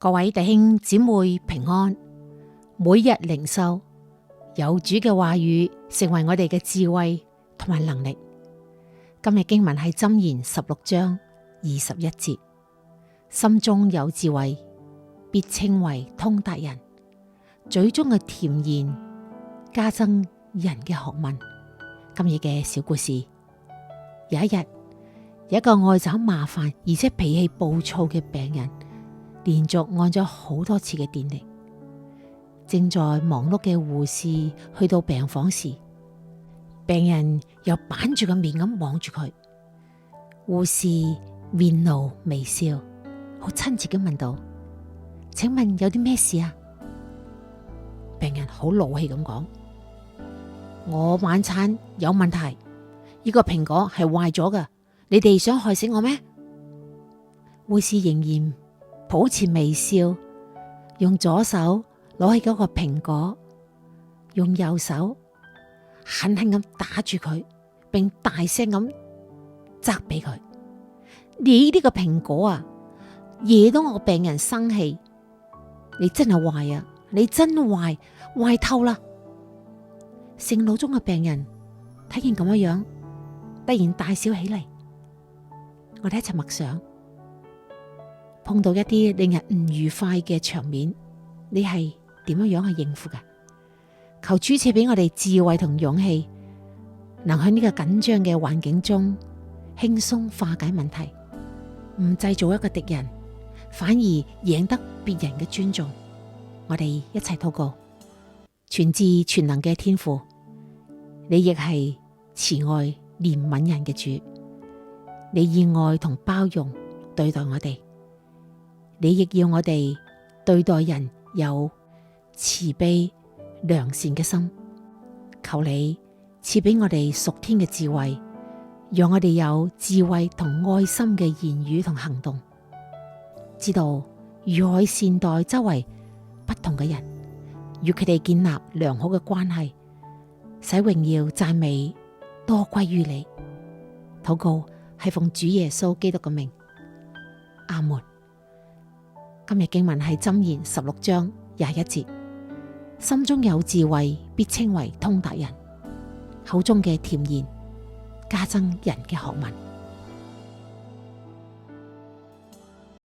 各位弟兄姊妹平安，每日靈修，有主嘅話語成為我哋嘅智慧同埋能力。今日經文係箴言16章21節，心中有智慧，必稱為通達人，嘴中嘅甜言加增人嘅學問。今日嘅小故事，有一日，有一個愛找麻煩而且脾氣暴躁嘅病人，連續按咗好多次嘅電鈴。正在忙碌嘅護士去到病房時，病人又板住個面咁望住佢。護士面露微笑，好親切咁問道：請問有啲咩事啊？病人好怒氣咁講：我晚餐有問題，呢個蘋果係壞咗㗎，你哋想害死我咩？護士仍然保持微笑，用左手攞起嗰個蘋果，用右手狠狠咁打住佢，並大聲咁責備佢：你呢個蘋果啊，惹到我病人生氣，你真係壞啊！你真壞，壞透啦！盛怒中嘅病人睇見咁樣，突然大笑起嚟。我哋一齊默想，碰到一啲令人唔愉快嘅場面，你係點樣去應付㗎？求主賜俾我哋智慧同勇氣，能喺呢個緊張嘅環境中輕鬆化解問題，唔製造一個敵人，反而贏得別人嘅尊重。我哋一齊禱告。全智全能嘅天父，你亦係慈愛憐憫人嘅主，你以愛同包容對待我哋，你亦要我哋對待人有慈悲良善嘅心。求你賜俾我哋屬天嘅智慧，讓我哋有智慧同愛心嘅言語同行動，知道如何善待周圍不同嘅人，與佢哋建立良好嘅關係，使榮耀讚美多歸於你。禱告係奉主耶穌基督嘅名，阿門。今日經文係箴言16章21節，心中有智慧，必稱為通達人，口中嘅甜言加增人嘅學問。